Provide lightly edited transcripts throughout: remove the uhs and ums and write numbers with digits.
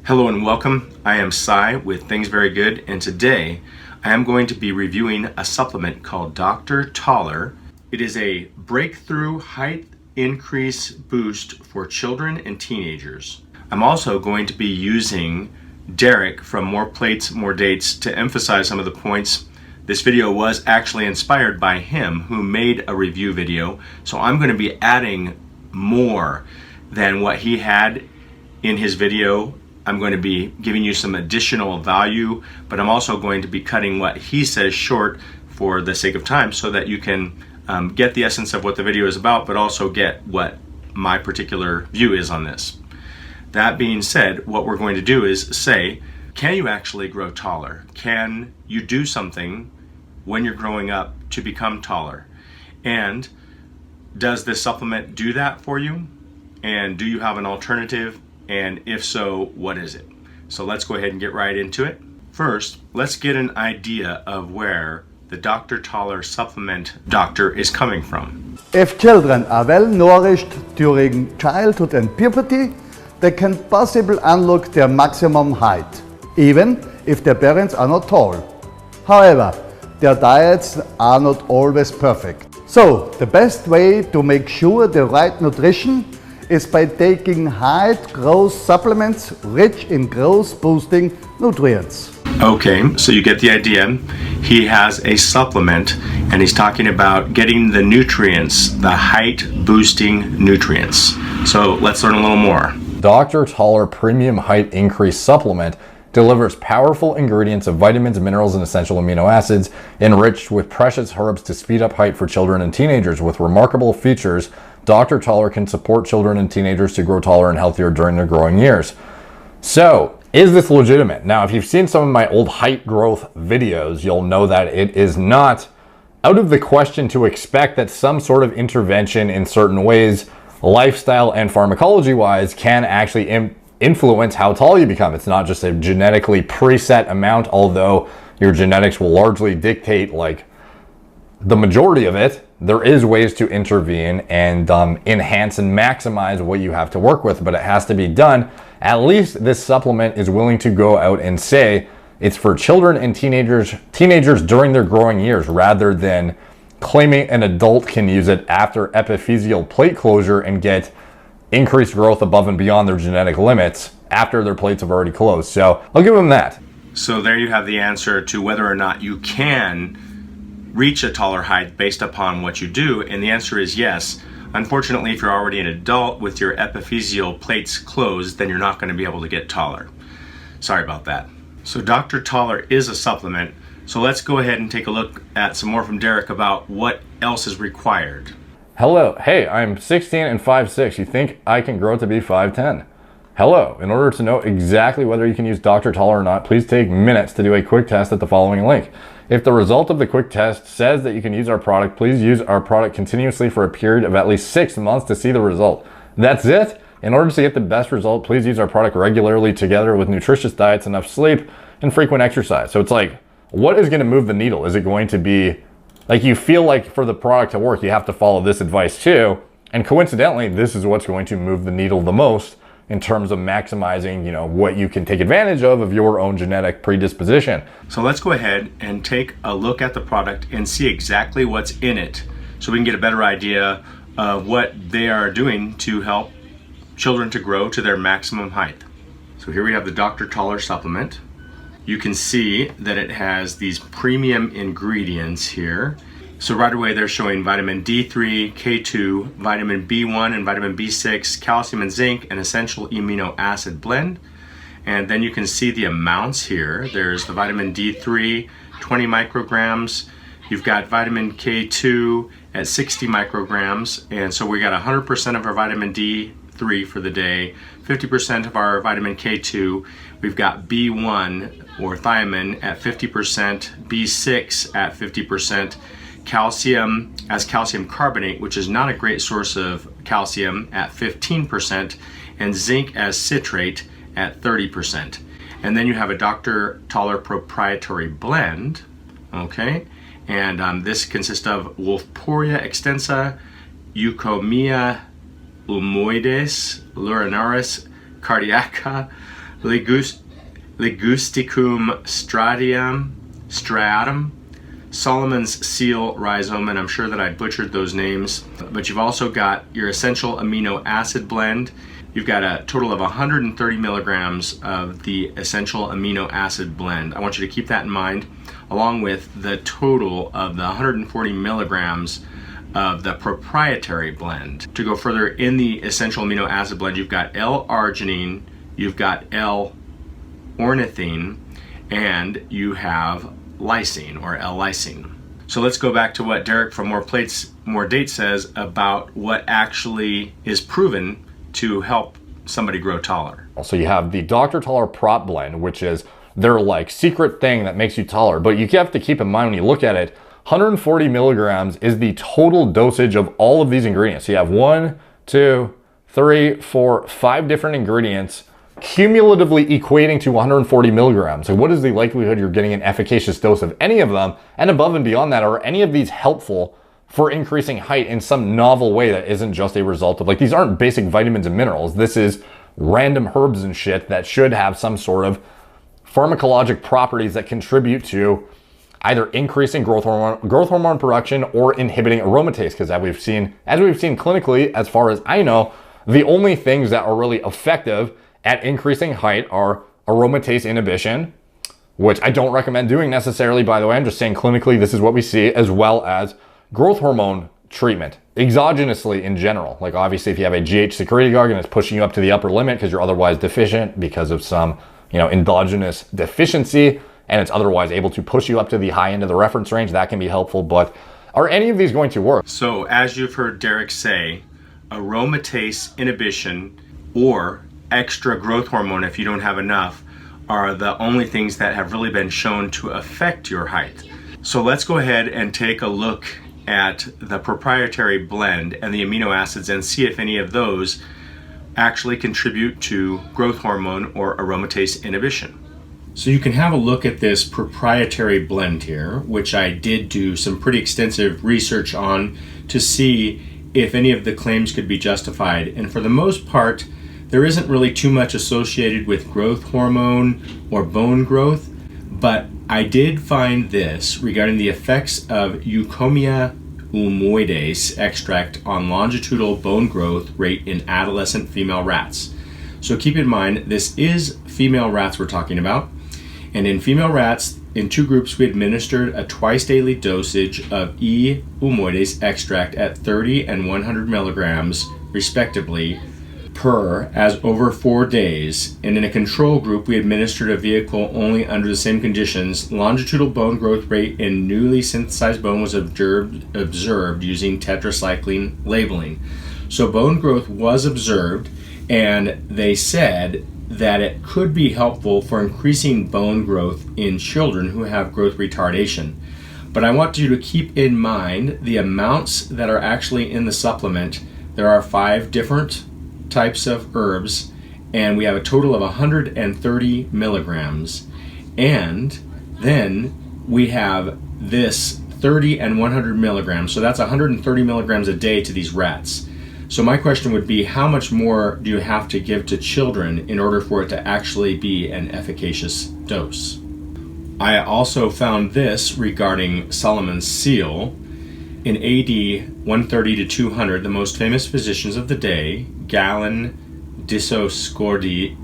Hello and welcome. I am Cy with Things Very Good, and today I am going to be reviewing a supplement called Dr. Taller. It is a breakthrough height increase boost for children and teenagers. I'm also going to be using Derek from More Plates, More Dates to emphasize some of the points. This video was actually inspired by him, who made a review video, so I'm going to be adding more than what he had in his video. I'm going to be giving you some additional value, but I'm also going to be cutting what he says short for the sake of time so that you can get the essence of what the video is about, but also get what my particular view is on this. That being said, what we're going to do is say, can you actually grow taller? Can you do something when you're growing up to become taller? And does this supplement do that for you? And do you have an alternative? And if so, what is it? So let's go ahead and get right into it. First, let's get an idea of where the Dr. Taller supplement doctor is coming from. If children are well nourished during childhood and puberty, they can possibly unlock their maximum height, even if their parents are not tall. However, their diets are not always perfect. So, the best way to make sure the right nutrition is by taking height growth supplements rich in growth boosting nutrients. Okay, so you get the idea. He has a supplement and he's talking about getting the nutrients, the height boosting nutrients. So let's learn a little more. Dr. Taller Premium Height Increase Supplement delivers powerful ingredients of vitamins, minerals, and essential amino acids enriched with precious herbs to speed up height for children and teenagers. With remarkable features, Dr. Taller can support children and teenagers to grow taller and healthier during their growing years. So, is this legitimate? Now, if you've seen some of my old height growth videos, you'll know that it is not out of the question to expect that some sort of intervention in certain ways, lifestyle and pharmacology-wise, can actually influence how tall you become. It's not just a genetically preset amount, although your genetics will largely dictate like the majority of it. There is ways to intervene and enhance and maximize what you have to work with, but it has to be done. At least this supplement is willing to go out and say it's for children and teenagers during their growing years, rather than claiming an adult can use it after epiphyseal plate closure and get increased growth above and beyond their genetic limits after their plates have already closed. So I'll give them that. So there you have the answer to whether or not you can reach a taller height based upon what you do, and the answer is yes. Unfortunately, if you're already an adult with your epiphyseal plates closed, then you're not going to be able to get taller. Sorry about that. So Dr. Taller is a supplement, so let's go ahead and take a look at some more from Derek about what else is required. Hello, hey, I'm 16 and 5'6". You think I can grow to be 5'10"? Hello, in order to know exactly whether you can use Dr. Taller or not, please take minutes to do a quick test at the following link. If the result of the quick test says that you can use our product, please use our product continuously for a period of at least 6 months to see the result. That's it. In order to get the best result, please use our product regularly together with nutritious diets, enough sleep, and frequent exercise. So it's like, what is going to move the needle? Is it going to be, like, you feel like for the product to work, you have to follow this advice too. And coincidentally, this is what's going to move the needle the most in terms of maximizing, what you can take advantage of your own genetic predisposition. So let's go ahead and take a look at the product and see exactly what's in it so we can get a better idea of what they are doing to help children to grow to their maximum height. So here we have the Dr. Taller supplement. You can see that it has these premium ingredients here. So right away they're showing vitamin D3, K2, vitamin B1 and vitamin B6, calcium and zinc, an essential amino acid blend. And then you can see the amounts here. There's the vitamin D3, 20 micrograms. You've got vitamin K2 at 60 micrograms. And so we got 100% of our vitamin D3 for the day, 50% of our vitamin K2. We've got B1 or thiamine at 50%, B6 at 50%. Calcium as calcium carbonate, which is not a great source of calcium, at 15%, and zinc as citrate at 30%. And then you have a Dr. Taller proprietary blend, okay? And this consists of Wolfporia extensa, Eucommia, Ulmoides, Lurinaris, Cardiaca, Ligusticum striatum, Solomon's seal rhizome, and I'm sure that I butchered those names. But you've also got your essential amino acid blend. You've got a total of 130 milligrams of the essential amino acid blend. I want you to keep that in mind, along with the total of the 140 milligrams of the proprietary blend. To go further in the essential amino acid blend, you've got L-arginine, you've got L-ornithine, and you have lysine or L-lysine. So let's go back to what Derek from More Dates says about what actually is proven to help somebody grow taller. So you have the Dr. Taller Prop Blend, which is their like secret thing that makes you taller. But you have to keep in mind when you look at it, 140 milligrams is the total dosage of all of these ingredients. So you have 1, 2, 3, 4, 5 different ingredients cumulatively equating to 140 milligrams. So what is the likelihood you're getting an efficacious dose of any of them? And above and beyond that, are any of these helpful for increasing height in some novel way that isn't just a result of, like, these aren't basic vitamins and minerals. This is random herbs and shit that should have some sort of pharmacologic properties that contribute to either increasing growth hormone production or inhibiting aromatase. Because as we've seen clinically, as far as I know, the only things that are really effective at increasing height are aromatase inhibition, which I don't recommend doing necessarily, by the way. I'm just saying clinically this is what we see, as well as growth hormone treatment exogenously in general. Like obviously if you have a GH secretagogue and it's pushing you up to the upper limit because you're otherwise deficient because of some, endogenous deficiency, and it's otherwise able to push you up to the high end of the reference range, that can be helpful. But are any of these going to work? So as you've heard Derek say, aromatase inhibition or extra growth hormone, if you don't have enough, are the only things that have really been shown to affect your height. So let's go ahead and take a look at the proprietary blend and the amino acids and see if any of those actually contribute to growth hormone or aromatase inhibition. So you can have a look at this proprietary blend here, which I did do some pretty extensive research on to see if any of the claims could be justified. And for the most part, there isn't really too much associated with growth hormone or bone growth, but I did find this regarding the effects of Eucommia Ulmoides extract on longitudinal bone growth rate in adolescent female rats. So keep in mind, this is female rats we're talking about. And in female rats, in 2 groups, we administered a twice daily dosage of E. ulmoides extract at 30 and 100 milligrams, respectively, per as over 4 days. And in a control group, we administered a vehicle only under the same conditions. Longitudinal bone growth rate in newly synthesized bone was observed using tetracycline labeling. So bone growth was observed, and they said that it could be helpful for increasing bone growth in children who have growth retardation. But I want you to keep in mind the amounts that are actually in the supplement. There are 5 different types of herbs, and we have a total of 130 milligrams. And then we have this 30 and 100 milligrams. So that's 130 milligrams a day to these rats. So my question would be, how much more do you have to give to children in order for it to actually be an efficacious dose? I also found this regarding Solomon's seal. In AD 130 to 200, the most famous physicians of the day, Galen, Dioscorides,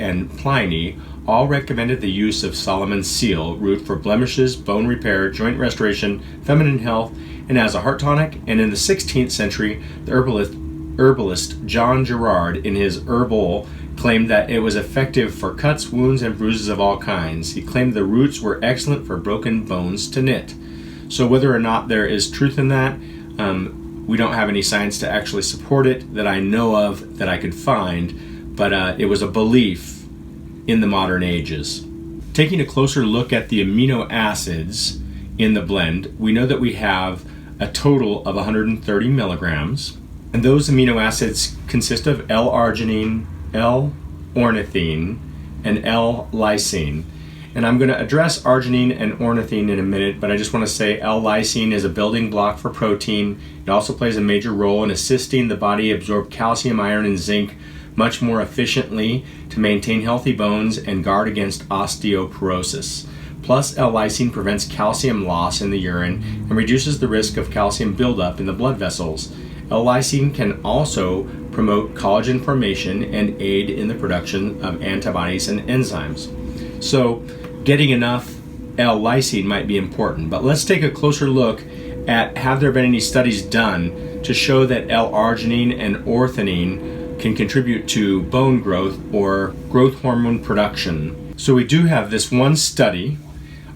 and Pliny, all recommended the use of Solomon's seal root for blemishes, bone repair, joint restoration, feminine health, and as a heart tonic. And in the 16th century, the herbalist John Gerard, in his Herbal, claimed that it was effective for cuts, wounds, and bruises of all kinds. He claimed the roots were excellent for broken bones to knit. So whether or not there is truth in that, we don't have any science to actually support it that I know of, that I could find, but it was a belief in the modern ages. Taking a closer look at the amino acids in the blend, we know that we have a total of 130 milligrams, and those amino acids consist of L-arginine, L-ornithine, and L-lysine. And I'm going to address arginine and ornithine in a minute, but I just want to say L-lysine is a building block for protein. It also plays a major role in assisting the body absorb calcium, iron, and zinc much more efficiently to maintain healthy bones and guard against osteoporosis. Plus, L-lysine prevents calcium loss in the urine and reduces the risk of calcium buildup in the blood vessels. L-lysine can also promote collagen formation and aid in the production of antibodies and enzymes. So, getting enough L-lysine might be important, but let's take a closer look at have there been any studies done to show that L-arginine and ornithine can contribute to bone growth or growth hormone production. So we do have this one study.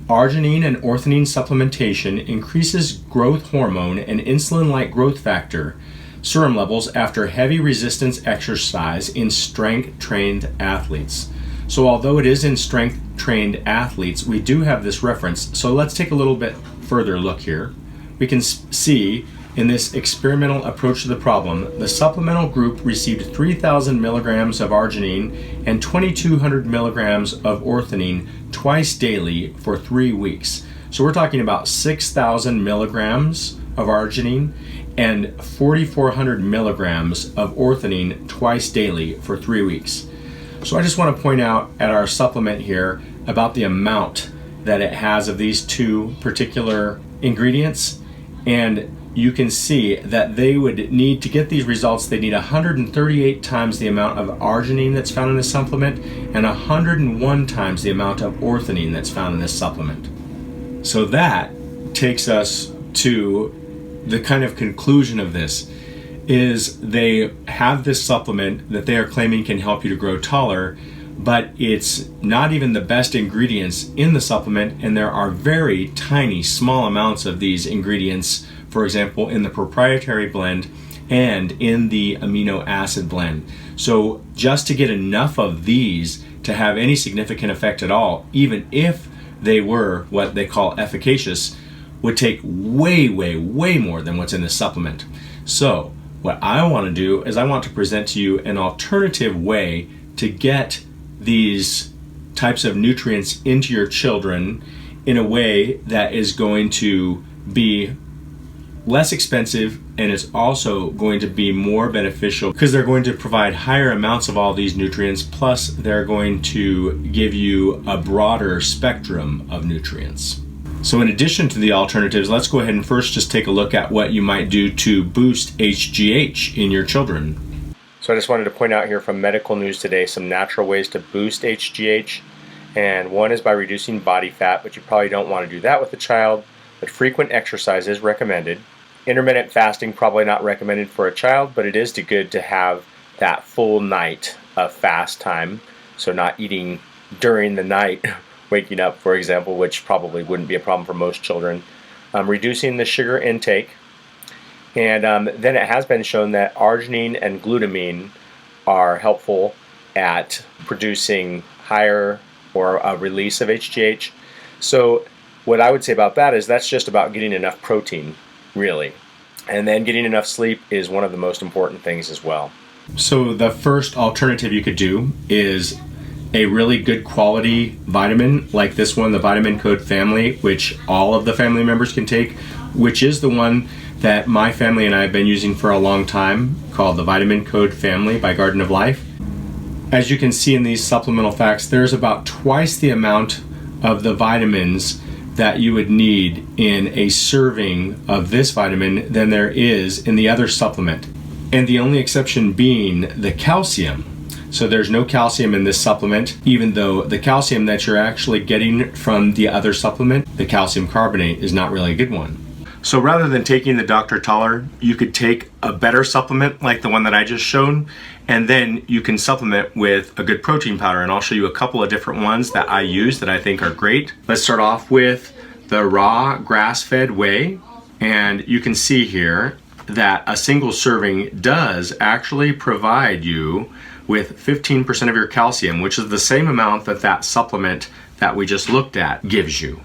Arginine and ornithine supplementation increases growth hormone and insulin-like growth factor serum levels after heavy resistance exercise in strength-trained athletes. So although it is in strength-trained athletes, we do have this reference. So let's take a little bit further look here. We can see in this experimental approach to the problem, the supplemental group received 3,000 milligrams of arginine and 2,200 milligrams of ornithine twice daily for 3 weeks. So we're talking about 6,000 milligrams of arginine and 4,400 milligrams of ornithine twice daily for 3 weeks. So I just want to point out at our supplement here about the amount that it has of these two particular ingredients, and you can see that they would need to get these results, they need 138 times the amount of arginine that's found in this supplement and 101 times the amount of ornithine that's found in this supplement. So that takes us to the kind of conclusion of this is they have this supplement that they are claiming can help you to grow taller, but it's not even the best ingredients in the supplement, and there are very tiny, small amounts of these ingredients, for example, in the proprietary blend and in the amino acid blend. So just to get enough of these to have any significant effect at all, even if they were what they call efficacious, would take way, way, way more than what's in this supplement. So what I want to do is I want to present to you an alternative way to get these types of nutrients into your children in a way that is going to be less expensive, and it's also going to be more beneficial because they're going to provide higher amounts of all these nutrients, plus they're going to give you a broader spectrum of nutrients. So in addition to the alternatives, let's go ahead and first just take a look at what you might do to boost HGH in your children. So I just wanted to point out here from Medical News Today some natural ways to boost HGH, and one is by reducing body fat, but you probably don't want to do that with a child, but frequent exercise is recommended. Intermittent fasting probably not recommended for a child, but it is good to have that full night of fast time, so not eating during the night, waking up, for example, which probably wouldn't be a problem for most children. Reducing the sugar intake, and then it has been shown that arginine and glutamine are helpful at producing higher or a release of HGH. So what I would say about that is that's just about getting enough protein, really. And then getting enough sleep is one of the most important things as well. So the first alternative you could do is a really good quality vitamin like this one, the Vitamin Code family, which all of the family members can take, which is the one that my family and I have been using for a long time, called the Vitamin Code family by Garden of Life. As you can see in these supplemental facts, there's about twice the amount of the vitamins that you would need in a serving of this vitamin than there is in the other supplement. And the only exception being the calcium. So there's no calcium in this supplement, even though the calcium that you're actually getting from the other supplement, the calcium carbonate, is not really a good one. So rather than taking the Dr. Toller, you could take a better supplement like the one that I just showed, and then you can supplement with a good protein powder. And I'll show you a couple of different ones that I use that I think are great. Let's start off with the raw grass-fed whey. And you can see here that a single serving does actually provide you with 15% of your calcium, which is the same amount that that supplement that we just looked at gives you.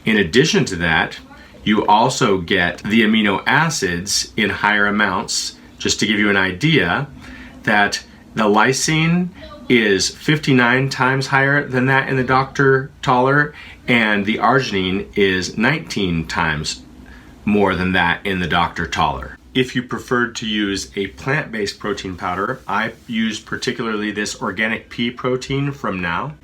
In addition to that, you also get the amino acids in higher amounts. Just to give you an idea, that the lysine is 59 times higher than that in the Dr. Toller, and the arginine is 19 times more than that in the Dr. Toller. If you preferred to use a plant-based protein powder, I use particularly this organic pea protein from Now.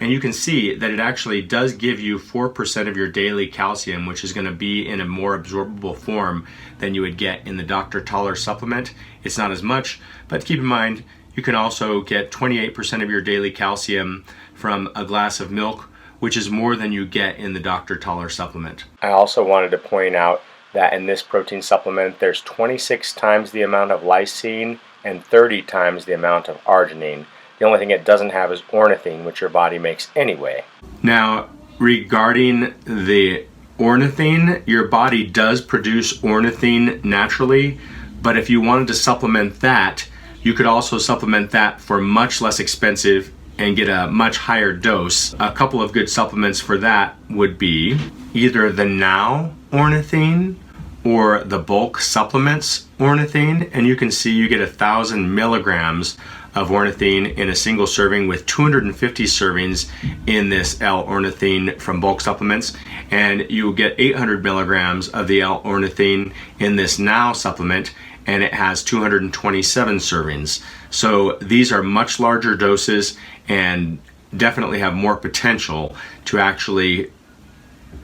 And you can see that it actually does give you 4% of your daily calcium, which is going to be in a more absorbable form than you would get in the Dr. Toller supplement. It's not as much, but keep in mind, you can also get 28% of your daily calcium from a glass of milk, which is more than you get in the Dr. Toller supplement. I also wanted to point out that in this protein supplement, there's 26 times the amount of lysine and 30 times the amount of arginine. The only thing it doesn't have is ornithine, which your body makes anyway. Now, regarding the ornithine, your body does produce ornithine naturally, but if you wanted to supplement that, you could also supplement that for much less expensive and get a much higher dose. A couple of good supplements for that would be either the Now ornithine or the bulk supplements ornithine, and you can see you get 1,000 milligrams of ornithine in a single serving with 250 servings in this L-ornithine from bulk supplements, and you get 800 milligrams of the L-ornithine in this Now supplement, and it has 227 servings. So these are much larger doses and definitely have more potential to actually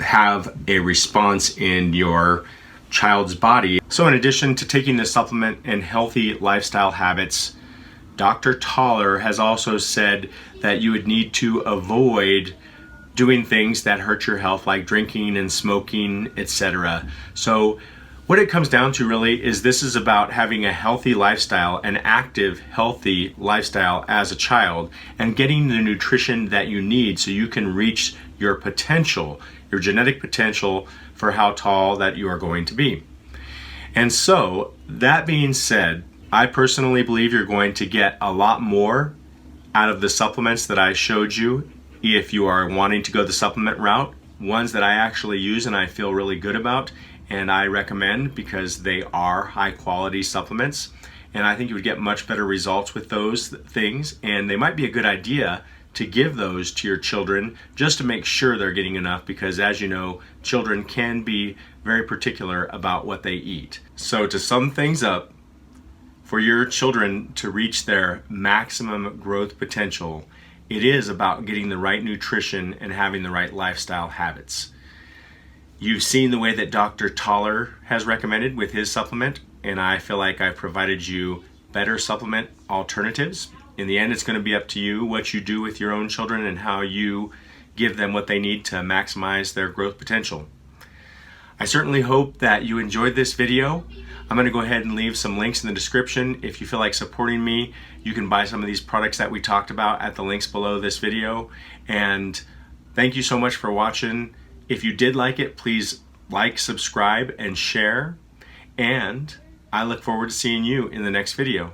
have a response in your child's body. So in addition to taking this supplement and healthy lifestyle habits, Dr. Toller has also said that you would need to avoid doing things that hurt your health, like drinking and smoking, etc. So what it comes down to really is this is about having a healthy lifestyle, an active, healthy lifestyle as a child, and getting the nutrition that you need so you can reach your potential, your genetic potential for how tall that you are going to be. And so, that being said, I personally believe you're going to get a lot more out of the supplements that I showed you if you are wanting to go the supplement route. Ones that I actually use and I feel really good about and I recommend because they are high quality supplements, and I think you would get much better results with those things, and they might be a good idea to give those to your children just to make sure they're getting enough, because as you know, children can be very particular about what they eat. So to sum things up, for your children to reach their maximum growth potential, it is about getting the right nutrition and having the right lifestyle habits. You've seen the way that Dr. Toller has recommended with his supplement, and I feel like I've provided you better supplement alternatives. In the end, it's going to be up to you what you do with your own children and how you give them what they need to maximize their growth potential. I certainly hope that you enjoyed this video. I'm going to go ahead and leave some links in the description. If you feel like supporting me, you can buy some of these products that we talked about at the links below this video. And thank you so much for watching. If you did like it, please like, subscribe, and share. And I look forward to seeing you in the next video.